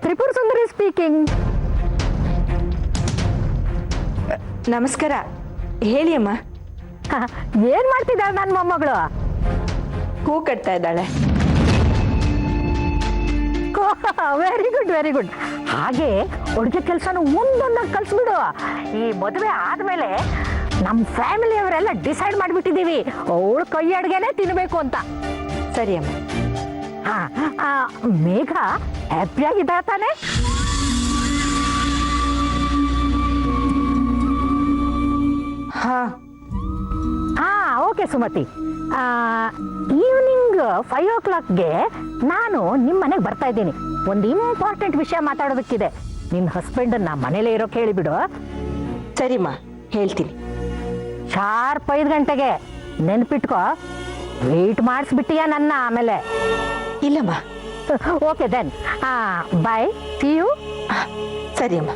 ತ್ರಿಪುರ ಸುಂದರಿ speaking. ನಮಸ್ಕಾರ, ಹೇಳಿ ಅಮ್ಮ. ಏನ್ ಮಾಡ್ತಿದ್ದಾಳೆ ನನ್ನ ಮೊಮ್ಮಗಳು? ಹೂ ಕಟ್ತಾ ಇದ್ದಾಳೆ. Very good very good. ಹಾಗೆ ಅಡುಗೆ ಕೆಲಸನೂ ಮುಂದೊಂದಾಗಿ ಕಲ್ಸ್ಬಿಡು. ಈ ಮದುವೆ ಆದ್ಮೇಲೆ ನಮ್ಮ ಫ್ಯಾಮಿಲಿಯವರೆಲ್ಲ ಡಿಸೈಡ್ ಮಾಡಿಬಿಟ್ಟಿದ್ದೀವಿ ಅವಳು ಕೈ ಅಡುಗೆನೇ ತಿನ್ಬೇಕು ಅಂತ. ಸರಿ ಅಮ್ಮ. ಮೇಘ ಹ್ಯಾಪಿಯಾಗಿದ್ದ ತಾನೆ? ಓಕೆ ಸುಮತಿ, ಈವ್ನಿಂಗ್ 5 o'clockಗೆ ನಾನು ನಿಮ್ಮ ಮನೆಗೆ ಬರ್ತಾ ಇದ್ದೀನಿ. ಒಂದು ಇಂಪಾರ್ಟೆಂಟ್ ವಿಷಯ ಮಾತಾಡೋದಕ್ಕಿದೆ. ನಿನ್ನ ಹಸ್ಬೆಂಡನ್ನ ಮನೇಲೇ ಇರೋಕೆ ಹೇಳಿಬಿಡು. ಸರಿಮ್ಮ, ಹೇಳ್ತೀನಿ. ಶಾರ್ಪ್ 5 ಗಂಟೆಗೆ ನೆನ್ಪಿಟ್ಕೋ. ವೇಟ್ ಮಾಡಿಸ್ಬಿಟ್ಟಿಯಾ ನನ್ನ ಆಮೇಲೆ? ಇಲ್ಲಮ್ಮ. Okay then, bye, C you. ಸರಿ ಅಮ್ಮ.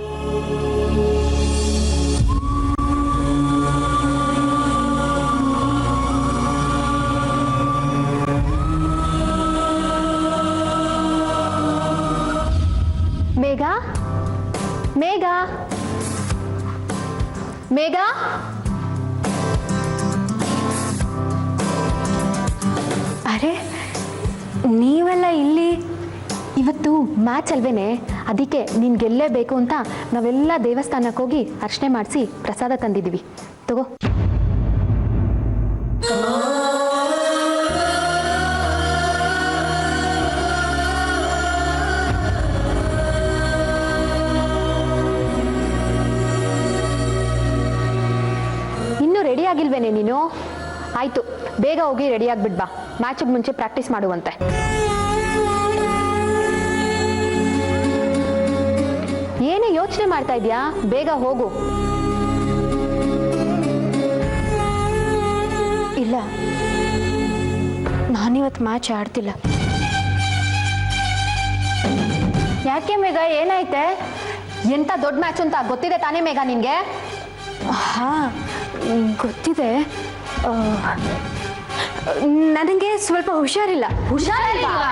ಮೇಘ, ಮೇಘ, ಮೇಘ. ಅರೆ, ನೀವೆಲ್ಲ ಇಲ್ಲಿ? ಇವತ್ತು ಮ್ಯಾಚ್ ಅಲ್ವೇನೆ, ಅದಕ್ಕೆ ನೀನು ಗೆಲ್ಲೇಬೇಕು ಅಂತ ನಾವೆಲ್ಲ ದೇವಸ್ಥಾನಕ್ಕೆ ಹೋಗಿ ಅರ್ಚನೆ ಮಾಡಿಸಿ ಪ್ರಸಾದ ತಂದಿದ್ದೀವಿ. ತಗೋ. ಇನ್ನೂ ರೆಡಿ ಆಗಿಲ್ವೇನೆ ನೀನು? ಆಯ್ತು, ಬೇಗ ಹೋಗಿ ರೆಡಿ ಆಗ್ಬಿಟ್ ಬಾ. ಮ್ಯಾಚಿಗೆ ಮುಂಚೆ ಪ್ರಾಕ್ಟೀಸ್ ಮಾಡುವಂತೆ. ಏನೇ ಯೋಚನೆ ಮಾಡ್ತಾ ಇದೀಯಾ? ಬೇಗ ಹೋಗು. ಇಲ್ಲ, ನಾನಿವತ್ತು ಮ್ಯಾಚ್ ಆಡ್ತಿಲ್ಲ. ಯಾಕೆ ಮೇಘ, ಏನಾಯ್ತೆ? ಎಂತ ದೊಡ್ಡ ಮ್ಯಾಚ್ ಅಂತ ಗೊತ್ತಿದೆ ತಾನೇ ಮೇಘ ನಿನ್ಗೆ? ಹಾ, ಗೊತ್ತಿದೆ. ನನಗೆ ಸ್ವಲ್ಪ ಹುಷಾರಿಲ್ಲ. ಹುಷಾರಿಲ್ವಾ?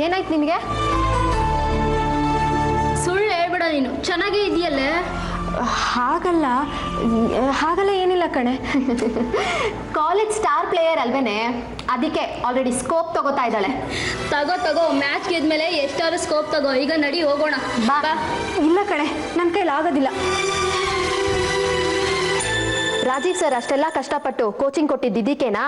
ಏನಾಯ್ತು ನಿನಗೆ? ಸುಳ್ಳು ಹೇಳ್ಬೇಡ ನೀನು, ಚೆನ್ನಾಗೇ ಇದೆಯಲ್ಲೇ. ಹಾಗಲ್ಲ ಏನಿಲ್ಲ ಕಣೆ. ಕಾಲೇಜ್ ಸ್ಟಾರ್ ಪ್ಲೇಯರ್ ಅಲ್ವೇನೆ, ಅದಕ್ಕೆ ಆಲ್ರೆಡಿ ಸ್ಕೋಪ್ ತಗೋತಾ ಇದ್ದಾಳೆ. ತಗೋ, ಮ್ಯಾಚ್ ಗೆದ್ಮೇಲೆ ಎಷ್ಟಾದ್ರೂ ಸ್ಕೋಪ್ ತಗೋ. ಈಗ ನಡಿ, ಹೋಗೋಣ. ಬಾ. ಇಲ್ಲ ಕಣೆ, ನನ್ನ ಕೈಲಿ ಆಗೋದಿಲ್ಲ. ರಾಜೀವ್ ಸರ್ ಅಷ್ಟೆಲ್ಲ ಕಷ್ಟಪಟ್ಟು ಕೋಚಿಂಗ್ ಕೊಟ್ಟಿದ್ದಿದ್ದೇನಾ?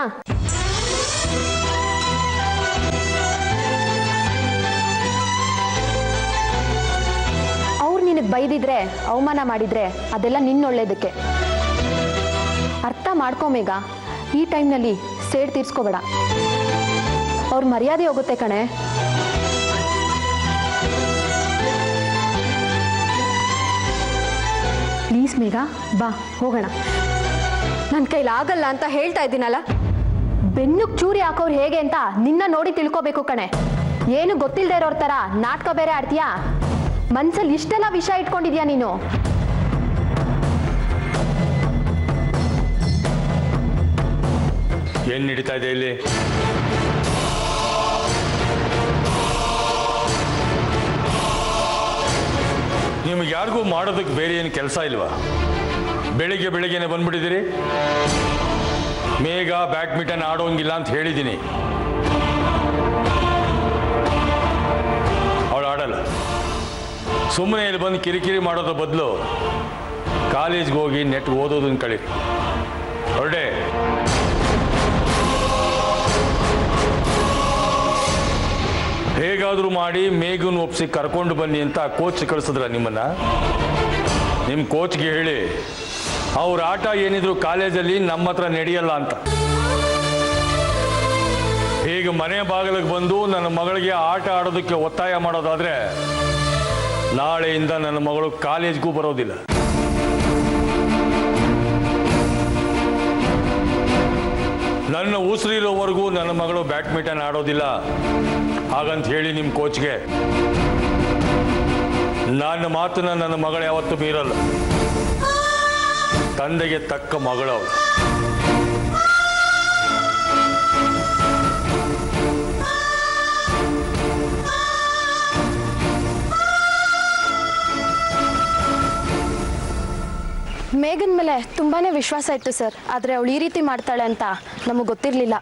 ಅವ್ರು ನಿನಗೆ ಬೈದಿದ್ರೆ, ಅವಮಾನ ಮಾಡಿದ್ರೆ ಅದೆಲ್ಲ ನಿನ್ನೊಳ್ಳೇದಕ್ಕೆ. ಅರ್ಥ ಮಾಡ್ಕೊ ಮೇಘ, ಈ ಟೈಮ್ನಲ್ಲಿ ಸೇಡ್ ತೀರ್ಸ್ಕೋಬೇಡ. ಅವ್ರ ಮರ್ಯಾದೆ ಹೋಗುತ್ತೆ ಕಣೆ. ಪ್ಲೀಸ್ ಮೇಘ, ಬಾ ಹೋಗೋಣ. ನನ್ನ ಕೈಲಿ ಆಗಲ್ಲ ಅಂತ ಹೇಳ್ತಾ ಇದ್ದೀನಲ್ಲ. ಬೆನ್ನುಗ್ ಚೂರಿ ಹಾಕೋರು ಹೇಗೆ ಅಂತ ನಿನ್ನ ನೋಡಿ ತಿಳ್ಕೋಬೇಕು ಕಣೆ. ಏನು ಗೊತ್ತಿಲ್ಲದೆ ಇರೋರ್ ತರ ನಾಟಕ ಬೇರೆ ಆಡ್ತೀಯಾ? ಮನ್ಸಲ್ಲಿ ಇಷ್ಟೆಲ್ಲ ವಿಷಯ ಇಟ್ಕೊಂಡಿದ್ಯಾ ನೀನು? ಏನ್ ನಡೀತಾ ಇದೆ ಇಲ್ಲಿ? ನಿಮ್ಗೆ ಯಾರಿಗೂ ಮಾಡೋದಕ್ಕೆ ಬೇರೆ ಏನು ಕೆಲಸ ಇಲ್ವಾ? ಬೆಳಿಗ್ಗೆನೆ ಬಂದ್ಬಿಟ್ಟಿದ್ದೀರಿ. ಮೇಘ ಬ್ಯಾಡ್ಮಿಂಟನ್ ಆಡೋಂಗಿಲ್ಲ ಅಂತ ಹೇಳಿದ್ದೀನಿ. ಅವಳು ಆಡಲ್ಲ. ಸುಮ್ಮನೆ ಇಲ್ಲಿ ಬಂದು ಕಿರಿಕಿರಿ ಮಾಡೋದ್ರ ಬದಲು ಕಾಲೇಜ್ಗೆ ಹೋಗಿ ನೆಟ್ ಓದೋದನ್ನ ಕಳೀರಿ. ಹೊರಡೆ. ಹೇಗಾದರೂ ಮಾಡಿ ಮೇಘನ್ ಒಪ್ಪಿಸಿ ಕರ್ಕೊಂಡು ಬನ್ನಿ ಅಂತ ಕೋಚ್ ಕಳಿಸಿದ್ರ ನಿಮ್ಮನ್ನ? ನಿಮ್ಮ ಕೋಚ್ಗೆ ಹೇಳಿ ಅವ್ರ ಆಟ ಏನಿದ್ರು ಕಾಲೇಜಲ್ಲಿ ನಮ್ಮ ಹತ್ರ ನಡೆಯಲ್ಲ ಅಂತ. ಈಗ ಮನೆ ಬಾಗಿಲಿಗೆ ಬಂದು ನನ್ನ ಮಗಳಿಗೆ ಆಟ ಆಡೋದಕ್ಕೆ ಒತ್ತಾಯ ಮಾಡೋದಾದ್ರೆ ನಾಳೆಯಿಂದ ನನ್ನ ಮಗಳು ಕಾಲೇಜ್ಗೂ ಬರೋದಿಲ್ಲ. ನನ್ನ ಉಸಿರಿರೋವರೆಗೂ ನನ್ನ ಮಗಳು ಬ್ಯಾಡ್ಮಿಂಟನ್ ಆಡೋದಿಲ್ಲ ಹಾಗಂತ ಹೇಳಿ ನಿಮ್ಮ ಕೋಚ್ಗೆ. ನನ್ನ ಮಾತನ್ನ ನನ್ನ ಮಗಳು ಯಾವತ್ತೂ ಮೀರಲ್ಲ. ತಂದೆಗೆ ತಕ್ಕ ಮಗಳವಳು. ಮೇಘನ್ ಮೇಲೆ ತುಂಬಾನೇ ವಿಶ್ವಾಸ ಇತ್ತು ಸರ್, ಆದರೆ ಅವಳು ಈ ರೀತಿ ಮಾಡ್ತಾಳೆ ಅಂತ ನಮಗೆ ಗೊತ್ತಿರಲಿಲ್ಲ.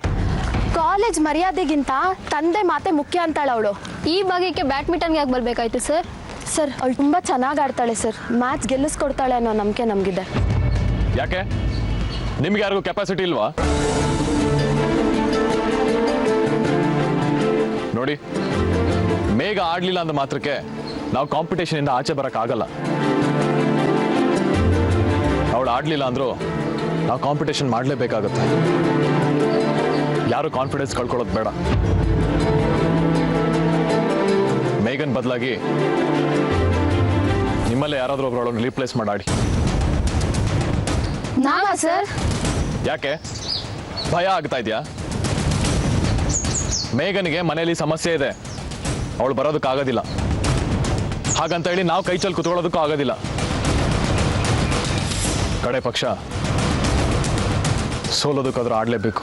ಕಾಲೇಜ್ ಮರ್ಯಾದೆಗಿಂತ ತಂದೆ ಮಾತೆ ಮುಖ್ಯ ಅಂತಾಳೆ ಅವಳು. ಈ ಭಾಗಕ್ಕೆ ಬ್ಯಾಡ್ಮಿಂಟನ್ಗೆ ಯಾಕೆ ಬರಬೇಕಾಯ್ತು ಸರ್? ಸರ್ ಅವಳು ತುಂಬ ಚೆನ್ನಾಗಿ ಆಡ್ತಾಳೆ ಸರ್, ಮ್ಯಾಚ್ ಗೆಲ್ಲಿಸ್ಕೊಡ್ತಾಳೆ ಅನ್ನೋ ನಂಬಿಕೆ ನಮಗಿದೆ. ಯಾಕೆ ನಿಮ್ಗೆ ಯಾರಿಗೂ ಕೆಪಾಸಿಟಿ ಇಲ್ವಾ? ನೋಡಿ, ಮೇಘ ಆಡ್ಲಿಲ್ಲ ಅಂದ ಮಾತ್ರಕ್ಕೆ ನಾವು ಕಾಂಪಿಟೇಷನ್ ಇಂದ ಆಚೆ ಬರಕ್ಕಾಗಲ್ಲ. ಅವಳು ಆಡ್ಲಿಲ್ಲ ಅಂದ್ರೂ ನಾವು ಕಾಂಪಿಟೇಷನ್ ಮಾಡಲೇಬೇಕಾಗತ್ತೆ. ಯಾರು ಕಾನ್ಫಿಡೆನ್ಸ್ ಕಳ್ಕೊಳ್ಳೋದು ಬೇಡ. ಮೇಘನ್ ಬದಲಾಗಿ ನಿಮ್ಮಲ್ಲೇ ಯಾರಾದ್ರೂ ಒಬ್ಬರೊಳಗೆ ರೀಪ್ಲೇಸ್ ಮಾಡಿ. ನಾವಾ ಸರ್? ಯಾಕೆ ಭಯ ಆಗ್ತಾ ಇದೆಯಾ? ಮೇಘನ್ಗೆ ಮನೆಯಲ್ಲಿ ಸಮಸ್ಯೆ ಇದೆ, ಅವಳು ಬರೋದಕ್ಕಾಗೋದಿಲ್ಲ. ಹಾಗಂತ ಹೇಳಿ ನಾವು ಕೈ ಚಲ್ ಕುತ್ಕೊಳ್ಳೋದಕ್ಕೂ ಆಗೋದಿಲ್ಲ. ಕಡೆ ಪಕ್ಷ ಸೋಲೋದಕ್ಕಾದ್ರೂ ಆಡಲೇಬೇಕು.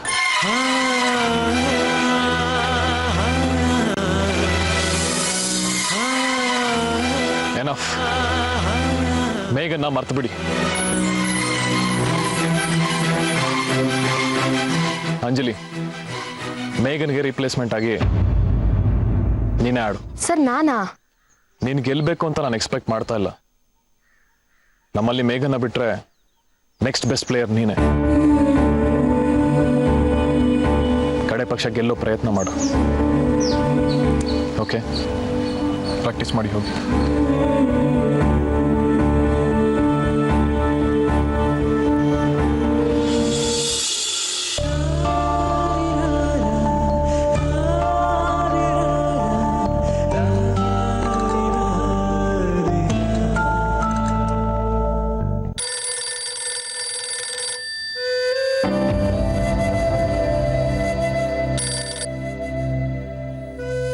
ಎನಫ್. ಮೇಘನ್ನ ಮರ್ತು ಬಿಡಿ. ಅಂಜಲಿ, ಮೇಘನ್ಗೆ ರಿಪ್ಲೇಸ್ಮೆಂಟ್ ಆಗಿ ನೀನೇ ಆಡು. ಸರ್ ನಾನಾ? ನೀನು ಗೆಲ್ಲಬೇಕು ಅಂತ ನಾನು ಎಕ್ಸ್ಪೆಕ್ಟ್ ಮಾಡ್ತಾ ಇಲ್ಲ. ನಮ್ಮಲ್ಲಿ ಮೇಘನ್ನ ಬಿಟ್ರೆ ನೆಕ್ಸ್ಟ್ ಬೆಸ್ಟ್ ಪ್ಲೇಯರ್ ನೀನೆ. ಕಡೆ ಪಕ್ಷ ಗೆಲ್ಲೋ ಪ್ರಯತ್ನ ಮಾಡು. ಓಕೆ, ಪ್ರಾಕ್ಟೀಸ್ ಮಾಡಿ ಹೋಗಿ.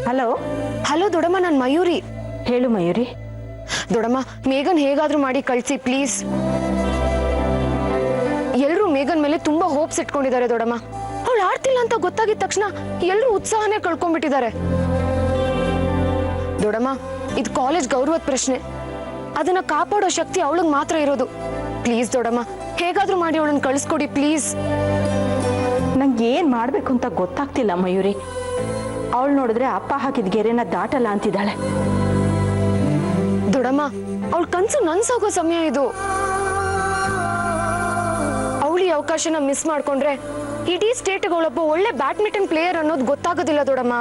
ಹಲೋ. ಹಲೋ ದೊಡಮ್ಮ, ನಾನು ಮಯೂರಿ. ಹೇಳು ಮಯೂರಿ. ದೊಡಮ್ಮ, ಮೇಘನ್ ಹೇಗಾದ್ರೂ ಮಾಡಿ ಕಳಿಸಿ ಪ್ಲೀಸ್. ಎಲ್ಲರೂ ಮೇಘನ್ ಮೇಲೆ ತುಂಬಾ ಹೋಪ್ಸ್ ಇಟ್ಕೊಂಡಿದ್ದಾರೆ ದೊಡಮ್ಮ. ಅವಳು ಆಡ್ತಿಲ್ಲ ಅಂತ ಗೊತ್ತಾಗಿದ ತಕ್ಷಣ ಎಲ್ಲರೂ ಉತ್ಸಾಹನೇ ಕಳ್ಕೊಂಡ್ಬಿಟ್ಟಿದ್ದಾರೆ. ದೊಡಮ್ಮ, ಇದು ಕಾಲೇಜ್ ಗೌರವದ ಪ್ರಶ್ನೆ. ಅದನ್ನ ಕಾಪಾಡೋ ಶಕ್ತಿ ಅವಳಿಗೆ ಮಾತ್ರ ಇರೋದು. ಪ್ಲೀಸ್ ದೊಡಮ್ಮ, ಹೇಗಾದ್ರೂ ಮಾಡಿ ಅವಳನ್ನ ಕಳಿಸ್ಕೊಡಿ ಪ್ಲೀಸ್. ನಂಗೆ ಏನ್ ಮಾಡ್ಬೇಕು ಅಂತ ಗೊತ್ತಾಗ್ತಿಲ್ಲ ಮಯೂರಿ. ಅವಳು ನೋಡಿದ್ರೆ ಅಪ್ಪ ಹಾಕಿದ ಗೆರೆನ ದಾಟಲ್ಲ ಅಂತಿದ್ದಾಳೆ. ದೊಡಮ್ಮ, ಅವಳ ಕನ್ಸು ನನ್ಸಾಗೋ ಸಮಯ ಇದು. ಅವಳಿ ಅವಕಾಶನ ಮಿಸ್ ಮಾಡ್ಕೊಂಡ್ರೆ ಇಡೀ ಸ್ಟೇಟ್ಗೆ ಅವಳೊಬ್ಬ ಒಳ್ಳೆ ಬ್ಯಾಡ್ಮಿಂಟನ್ ಪ್ಲೇಯರ್ ಅನ್ನೋದು ಗೊತ್ತಾಗೋದಿಲ್ಲ ದೊಡಮ್ಮ.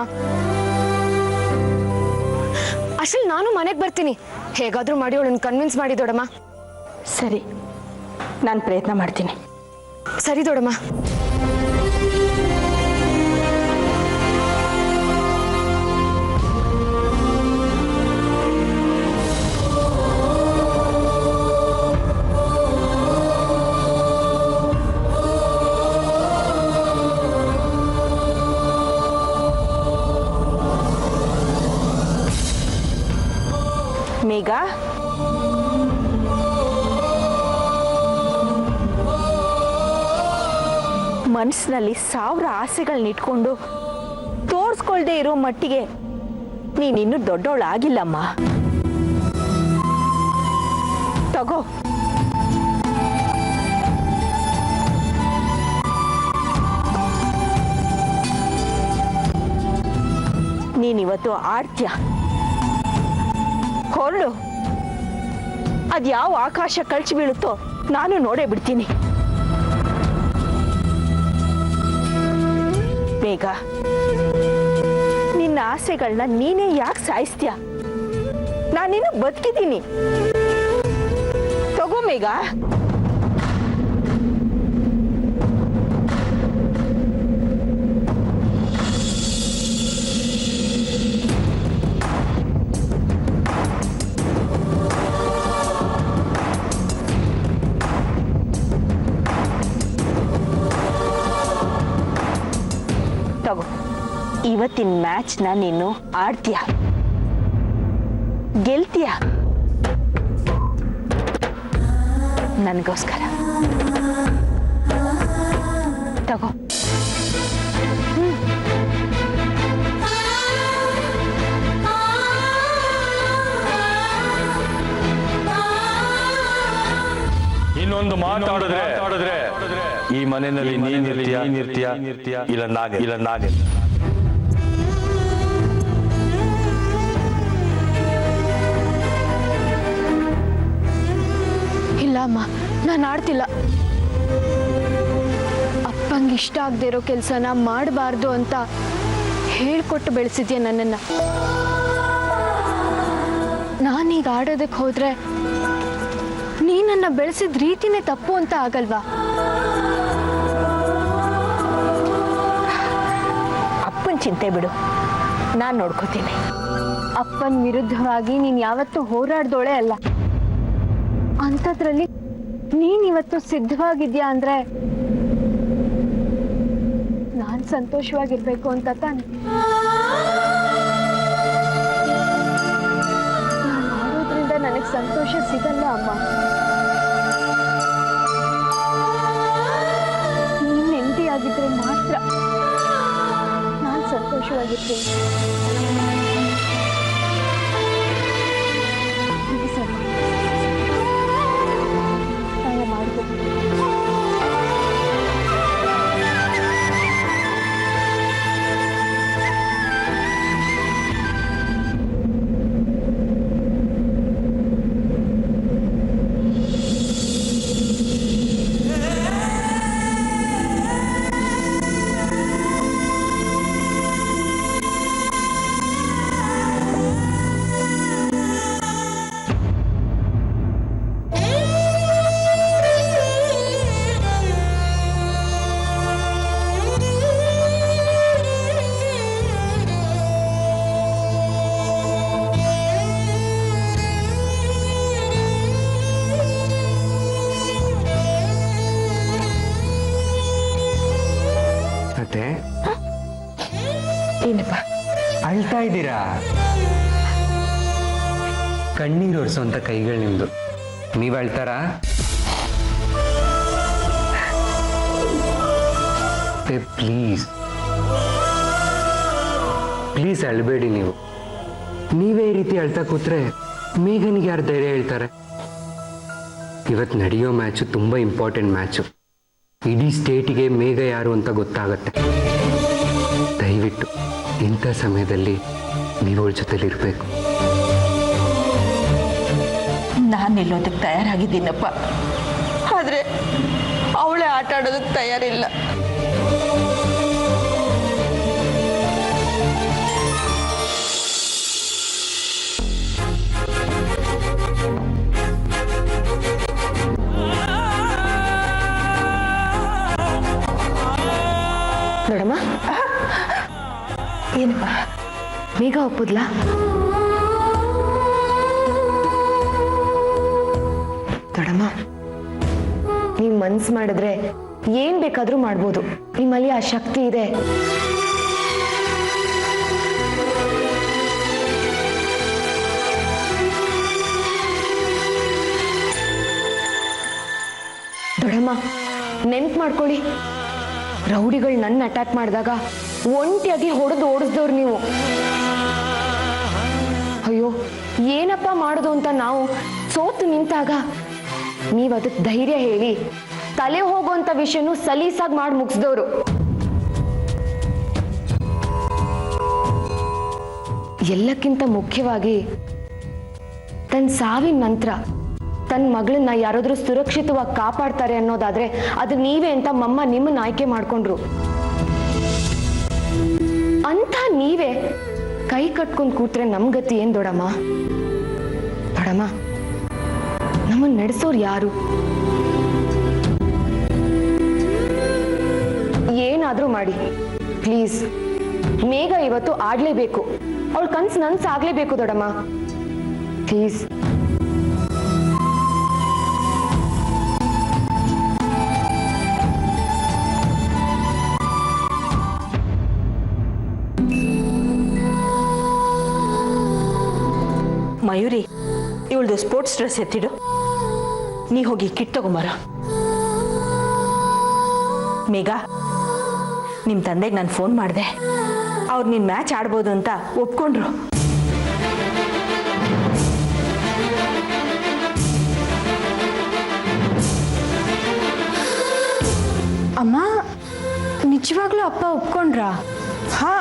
ಅಷ್ಟಲ್ಲಿ ನಾನು ಮನೆಗೆ ಬರ್ತೀನಿ. ಹೇಗಾದ್ರೂ ಮಾಡಿ ಅವಳನ್ನ ಕನ್ವಿನ್ಸ್ ಮಾಡಿ ದೊಡಮ್ಮ. ಸರಿ, ನಾನು ಪ್ರಯತ್ನ ಮಾಡ್ತೀನಿ. ಸರಿ ದೊಡಮ್ಮ. ಮೇಘ, ಮನಸ್ಸಿನಲ್ಲಿ 1000 ಆಸೆಗಳನ್ನ ಇಟ್ಕೊಂಡು ತೋರ್ಸ್ಕೊಳ್ದೆ ಇರೋ ಮಟ್ಟಿಗೆ ನೀನಿನ್ನೂ ದೊಡ್ಡವಳಾಗಿಲ್ಲಮ್ಮ. ತಗೋ, ನೀನಿವತ್ತು ಆಡ್ತೀಯ. ಹೊರಡು. ಅದ್ಯಾವ ಆಕಾಶ ಕಳ್ಚಿ ಬೀಳುತ್ತೋ ನಾನು ನೋಡೇ ಬಿಡ್ತೀನಿ. ಬೇಗ ನಿನ್ನ ಆಸೆಗಳನ್ನ ನೀನೇ ಯಾಕೆ ಸಾಯಿಸ್ತೀಯ? ನಾನಿನ್ನು ಬದುಕಿದ್ದೀನಿ. ತಗೋ ಮೇಘ. ತಗೋ, ಇವತ್ತಿನ ಮ್ಯಾಚ್ನ ನೀನು ಆಡ್ತೀಯ, ಗೆಲ್ತೀಯ. ನನಗೋಸ್ಕರ ತಗೋ. ಇನ್ನೊಂದು ಮಾತಾಡಿದ್ರೆ ಈ ಮನೆಯಲ್ಲಿ ನೀನಿರ್ತೀಯ ಇಲ್ಲ ನಾನೇ ಇಲ್ಲ ಅಮ್ಮ, ನಾನು ಆಡ್ತಿಲ್ಲ. ಅಪ್ಪಂಗೆ ಇಷ್ಟ ಆಗದೆ ಇರೋ ಕೆಲಸನ ಮಾಡಬಾರ್ದು ಅಂತ ಹೇಳ್ಕೊಟ್ಟು ಬೆಳೆಸಿದ್ಯಾ ನನ್ನನ್ನು. ನಾನೀಗ ಆಡೋದಕ್ಕೆ ಹೋದ್ರೆ ನೀ ನನ್ನ ಬೆಳೆಸಿದ ರೀತಿನೇ ತಪ್ಪು ಅಂತ ಆಗಲ್ವಾ? ಅಪ್ಪನ ಚಿಂತೆ ಬಿಡು, ನಾನು ನೋಡ್ಕೋತೀನಿ. ಅಪ್ಪನ ವಿರುದ್ಧವಾಗಿ ನೀನು ಯಾವತ್ತೂ ಹೋರಾಡ್ದೋಳೆ ಅಲ್ಲ. ಅಂಥದ್ರಲ್ಲಿ ನೀನಿವತ್ತು ಸಿದ್ಧವಾಗಿದ್ಯಾ ಅಂದ್ರೆ ನಾನು ಸಂತೋಷವಾಗಿರ್ಬೇಕು ಅಂತ ತಾನೆ. ನಾನು ಮಾಡೋದ್ರಿಂದ ನನಗೆ ಸಂತೋಷ ಸಿಗಲ್ಲ ಅಮ್ಮ. ನೀನು ನೆಮ್ಮದಿಯಾಗಿದ್ರೆ ಮಾತ್ರ ನಾನು ಸಂತೋಷವಾಗಿರ್ತೀನಿ. ಪ್ಲೀಸ್ ಅಮ್ಮ, ಸಹಾಯ ಮಾಡ್ಬೇಕು. ಮತ್ತೆ ಏನಪ್ಪ ಅಳ್ತಾ ಇದ್ದೀರಾ? ಕಣ್ಣೀರು ಒರೆಸುವಂತ ಕೈಗಳು ನಿಮ್ದು. ನೀವ್ ಅಳ್ತಾರಾ? ಪ್ಲೀಸ್ ಪ್ಲೀಸ್ ಅಳ್ಬೇಡಿ ನೀವು. ನೀವೇ ಈ ರೀತಿ ಅಳ್ತಾ ಕೂತ್ರೆ ಮೇಘನಿಗೆ ಯಾರು ಧೈರ್ಯ ಹೇಳ್ತಾರೆ? ಇವತ್ತು ನಡೆಯೋ ಮ್ಯಾಚು ತುಂಬಾ ಇಂಪಾರ್ಟೆಂಟ್ ಮ್ಯಾಚು. ಇಡೀ ಸ್ಟೇಟಿಗೆ ಮೇಘ ಯಾರು ಅಂತ ಗೊತ್ತಾಗತ್ತೆ. ದಯವಿಟ್ಟು ಇಂಥ ಸಮಯದಲ್ಲಿ ನೀವು ಅವಳ ಜೊತೆಲಿ ಇರಬೇಕು. ನಾನು ನಿಲ್ಲೋದಕ್ಕೆ ತಯಾರಾಗಿದ್ದೀನಪ್ಪ, ಆದರೆ ಅವಳೇ ಆಟ ಆಡೋದಕ್ಕೆ ತಯಾರಿಲ್ಲ. ನೋಡಮ್ಮ, ಏನಪ್ಪ ಬೇಗ ಒಪ್ಪುದ್ಲಾ? ದೊಡಮ್ಮ, ನೀವು ಮನ್ಸು ಮಾಡಿದ್ರೆ ಏನ್ ಬೇಕಾದ್ರೂ ಮಾಡ್ಬೋದು. ನಿಮ್ಮಲ್ಲಿ ಆ ಶಕ್ತಿ ಇದೆ. ದೊಡಮ್ಮ, ನೆನ್ಪು ಮಾಡ್ಕೊಳ್ಳಿ, ರೌಡಿಗಳು ನನ್ನ ಅಟ್ಯಾಕ್ ಮಾಡಿದಾಗ ಒಂಟಿಯಾಗಿ ಹೊಡೆದು ಓಡಿಸ್ದವ್ರು ನೀವು. ಅಯ್ಯೋ, ಏನಪ್ಪ ಮಾಡೋದು ಅಂತ ನಾವು ಸೋತು ನಿಂತಾಗ ನೀವು ಅದಕ್ಕೆ ಧೈರ್ಯ ಹೇಳಿ ತಲೆ ಹೋಗುವಂತ ವಿಷಯನೂ ಸಲೀಸಾಗಿ ಮಾಡಿ ಮುಗಿಸ್ದವ್ರು. ಎಲ್ಲಕ್ಕಿಂತ ಮುಖ್ಯವಾಗಿ ತನ್ನ ಸಾವಿನ ನಂತರ ತನ್ನ ಮಗಳನ್ನ ಯಾರಾದ್ರೂ ಸುರಕ್ಷಿತವಾಗಿ ಕಾಪಾಡ್ತಾರೆ ಅನ್ನೋದಾದ್ರೆ ಅದು ನೀವೇ ಅಂತ ಮಮ್ಮ ನಿಮ್ಮನ್ನ ಆಯ್ಕೆ ಮಾಡ್ಕೊಂಡ್ರು. ಅಂತ ನೀವೇ ಕೈ ಕಟ್ಕೊಂಡು ಕೂತ್ರೆ ನಮ್ ಗತಿ ಏನ್ ದೊಡಮ್ಮ? ದೊಡಮ್ಮ, ನಮ್ಮನ್ನ ನಡೆಸೋರು ಯಾರು? ಏನಾದ್ರೂ ಮಾಡಿ ಪ್ಲೀಸ್. ಮೇಘ ಇವತ್ತು ಆಡ್ಲೇಬೇಕು. ಅವಳ ಕನ್ಸು ನನ್ಸಾಗ್ಲೇಬೇಕು ದೊಡಮ್ಮ, ಪ್ಲೀಸ್. ಮಯೂರಿ, ಇವಳ್ದು ಸ್ಪೋರ್ಟ್ಸ್ ಡ್ರೆಸ್ ಎತ್ತಿಡು. ನೀ ಹೋಗಿ ಕಿಟ್ ತಗೊಂಬರ. ಮೇಘ, ನಿಮ್ಮ ತಂದೆಗೆ ನಾನು ಫೋನ್ ಮಾಡಿದೆ. ಅವ್ರು ನೀನು ಮ್ಯಾಚ್ ಆಡ್ಬೋದು ಅಂತ ಒಪ್ಕೊಂಡ್ರು. ನಿಜವಾಗ್ಲೂ ಅಪ್ಪ ಒಪ್ಕೊಂಡ್ರಾ? ಹಾ,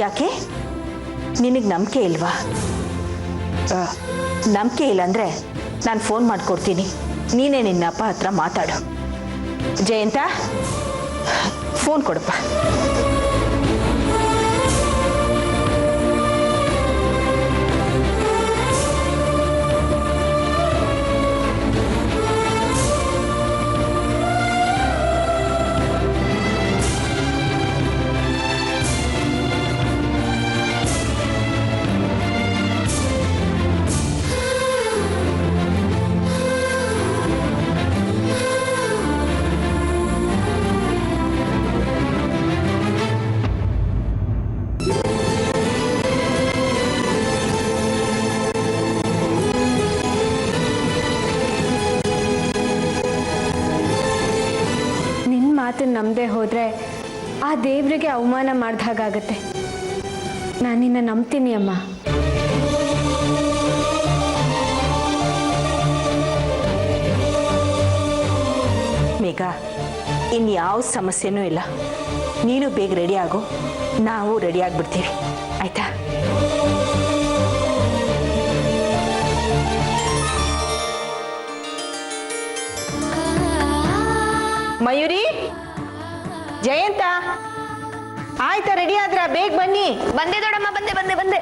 ಯಾಕೆ ನಿನಗೆ ನಂಬಿಕೆ ಇಲ್ವಾ? ನಂಬಿಕೆ ಇಲ್ಲ ಅಂದರೆ ನಾನು ಫೋನ್ ಮಾಡಿಕೊಡ್ತೀನಿ, ನೀನೇ ನಿನ್ನ ಅಪ್ಪ ಹತ್ರ ಮಾತಾಡು. ಜಯಂತ, ಫೋನ್ ಕೊಡಪ್ಪ. ನಿನ್ನ ಮಾತನ್ನು ನಂಬದೆ ಹೋದರೆ ಆ ದೇವರಿಗೆ ಅವಮಾನ ಮಾಡ್ದ ಹಾಗಾಗತ್ತೆ. ನಾನು ನಿನ್ನ ನಂಬ್ತೀನಿ ಅಮ್ಮ. ಮೇಘ, ಇನ್ಯಾವ ಸಮಸ್ಯೆನೂ ಇಲ್ಲ. ನೀನು ಬೇಗ ರೆಡಿ ಆಗು, ನಾವು ರೆಡಿ ಆಗಿಬಿಡ್ತೀವಿ, ಆಯ್ತಾ? ಮಯೂರಿ, ಜಯಂತ, ಆಯ್ತಾ? ರೆಡಿ ಆದ್ರ? ಬೇಗ ಬನ್ನಿ. ಬಂದೆ ದೊಡಮ್ಮ, ಬಂದೆ ಬಂದೆ ಬಂದೆ.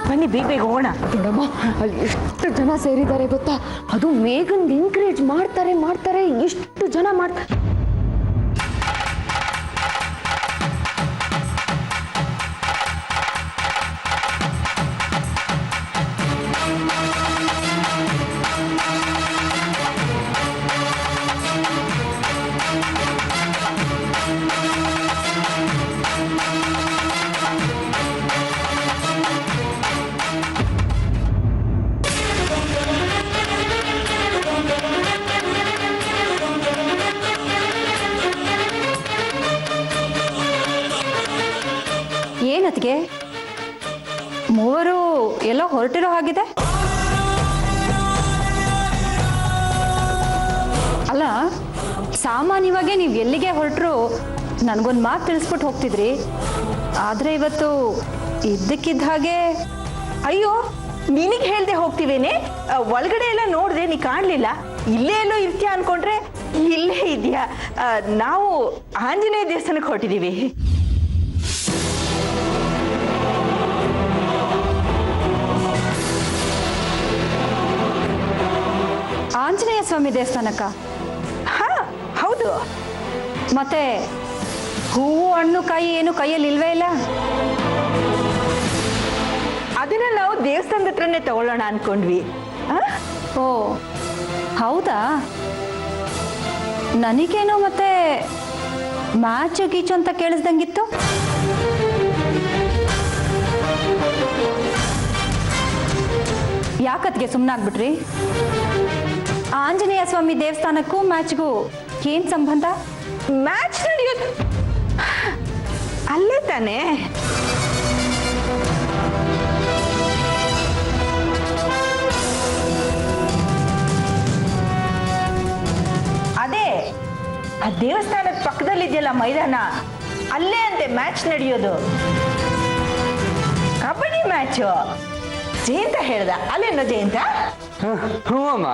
ಬನ್ನಿ, ಬೇಗ ಬೇಗ ಹೋಗೋಣ. ದೊಡಮ್ಮ, ಅಲ್ಲಿ ಎಷ್ಟು ಜನ ಸೇರಿದ್ದಾರೆ ಗೊತ್ತಾ? ಅದು ಮೇಘನ್ ಎಂಕರೇಜ್ ಮಾಡ್ತಾರೆ ಎಷ್ಟು ಜನ ಮಾಡ್ತಾರೆ. ಏನತ್ಗೆ ಮೂವರು ಎಲ್ಲೋ ಹೊರಟಿರೋ ಹಾಗಿದೆ? ಅಲ್ಲ, ಸಾಮಾನ್ಯವಾಗಿ ನೀವು ಎಲ್ಲಿಗೆ ಹೊರಟರು ನನಗೊಂದು ಮಾತು ತಿಳಿಸ್ಬಿಟ್ಟು ಹೋಗ್ತಿದ್ರಿ. ಆದರೆ ಇವತ್ತು ಇದ್ದಕ್ಕಿದ್ದ ಹಾಗೆ ಅಯ್ಯೋ, ನಿನಗೆ ಹೇಳ್ದೆ ಹೋಗ್ತೀವೇನೆ? ಒಳಗಡೆ ಎಲ್ಲ ನೋಡಿದೆ, ನೀ ಕಾಣಲಿಲ್ಲ. ಇಲ್ಲೇ ಎಲ್ಲೋ ಇರ್ತೀಯ ಅನ್ಕೊಂಡ್ರೆ ಇಲ್ಲೇ ಇದೆಯಾ? ನಾವು ಆಂಜನೇಯ ದೇವಸ್ಥಾನಕ್ಕೆ ಹೊರಟಿದ್ದೀವಿ. ಆಂಜನೇಯ ಸ್ವಾಮಿ ದೇವಸ್ಥಾನಕ್ಕ? ಹಾ, ಹೌದು. ಮತ್ತೆ ಹೂವು ಹಣ್ಣು ಕಾಯಿ ಏನು ಕೈಯಲ್ಲಿ ಇಲ್ವೇ ಇಲ್ಲ? ಅದನ್ನ ನಾವು ದೇವಸ್ಥಾನದ ಹತ್ರನೇ ತಗೊಳ್ಳೋಣ ಅನ್ಕೊಂಡ್ವಿ. ಓ ಹೌದಾ? ನನಗೇನೋ ಮತ್ತೆ ಮ್ಯಾಚ್ ಗೀಚು ಅಂತ ಕೇಳಿಸ್ದಂಗಿತ್ತು. ಯಾಕತ್ಗೆ ಸುಮ್ಮನಾಗ್ಬಿಟ್ರಿ? ಆಂಜನೇಯ ಸ್ವಾಮಿ ದೇವಸ್ಥಾನಕ್ಕೂ ಮ್ಯಾಚ್ಗೂ ಏನ್ ಸಂಬಂಧ? ಮ್ಯಾಚ್ ನಡೆಯೋದು ಅಲ್ಲೇ ತಾನೇ. ಅದೇ ಆ ದೇವಸ್ಥಾನದ ಪಕ್ಕದಲ್ಲಿದೆಯಲ್ಲ ಮೈದಾನ, ಅಲ್ಲೇ ಅಂತೆ ಮ್ಯಾಚ್ ನಡೆಯೋದು. ಕಬಡ್ಡಿ ಮ್ಯಾಚು. ಜಯಂತ ಹೇಳ್ದ, ಅಲ್ಲೇನೋ ಜಯಂತ? ಹ್ಞೂ ಅಮ್ಮ.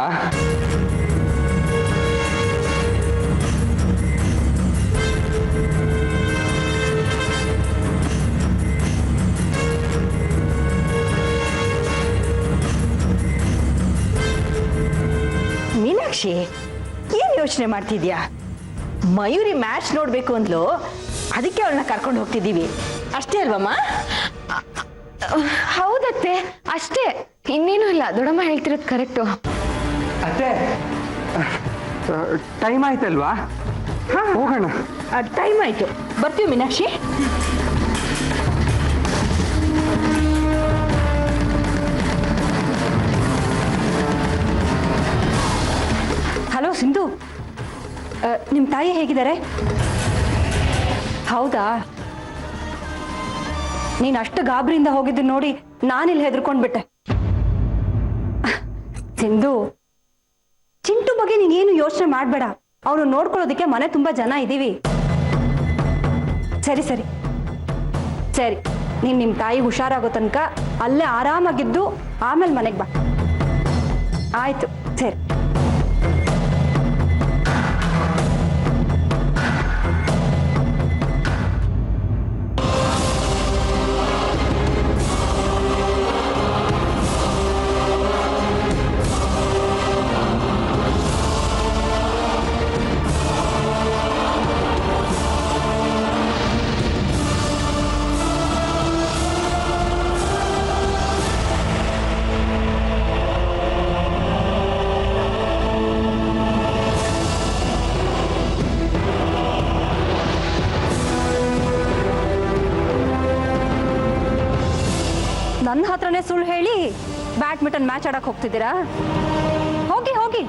ಮೀನಾಕ್ಷಿ, ಏನ್ ಯೋಚನೆ ಮಾಡ್ತಿದ್ಯಾ? ಮಯೂರಿ ಮ್ಯಾಚ್ ನೋಡ್ಬೇಕು ಅಂದ್ಲು, ಅದಕ್ಕೆ ಅವಳನ್ನ ಕರ್ಕೊಂಡು ಹೋಗ್ತಿದ್ದೀವಿ, ಅಷ್ಟೇ ಅಲ್ವಮ್ಮ? ಹೌದತ್ತೆ, ಅಷ್ಟೇ, ಇನ್ನೇನು ಇಲ್ಲ. ದೊಡ್ಡಮ್ಮ ಹೇಳ್ತಿರೋದು ಕರೆಕ್ಟು. ಅತ್ತೆ, ಟೈಮ್ ಆಯ್ತಲ್ವಾ? ಹೋಗೋಣ. ಟೈಮ್ ಆಯ್ತು, ಬರ್ತೀವಿ ಮೀನಾಕ್ಷಿ. ಹಲೋ ಸಿಂಧು, ನಿಮ್ಮ ತಾಯಿ ಹೇಗಿದ್ದಾರೆ? ಹೌದಾ? ನೀನು ಅಷ್ಟು ಗಾಬರಿಯಿಂದ ಹೋಗಿದ್ದು ನೋಡಿ ನಾನಿಲ್ಲಿ ಹೆದರ್ಕೊಂಡ್ಬಿಟ್ಟೆ. ಸಿಂಧು, ಚಿಂಟು ಬಗ್ಗೆ ನೀನೇನು ಯೋಚನೆ ಮಾಡಬೇಡ. ಅವನು ನೋಡ್ಕೊಳ್ಳೋದಕ್ಕೆ ಮನೆ ತುಂಬಾ ಜನ ಇದ್ದೀವಿ. ಸರಿ ಸರಿ ಸರಿ, ನೀನು ನಿಮ್ಮ ತಾಯಿಗೆ ಹುಷಾರಾಗೋ ತನಕ ಅಲ್ಲೇ ಆರಾಮಾಗಿದ್ದು ಆಮೇಲೆ ಮನೆಗೆ ಬಾ. ಆಯಿತು, ಸರಿ. ನನ್ನ ಹತ್ರನೇ ಸುಳ್ಳು ಹೇಳಿ ಬ್ಯಾಡ್ಮಿಂಟನ್ ಮ್ಯಾಚ್ ಆಡಕ್ಕೆ ಹೋಗ್ತಿದ್ದೀರಾ? ಹೋಗಿ ಹೋಗಿ,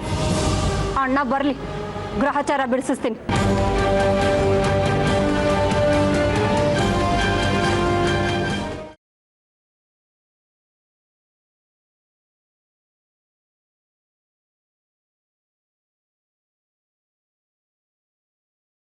ಅಣ್ಣ ಬರಲಿ, ಗ್ರಹಚಾರ ಬಿಡಿಸ್ತೀನಿ.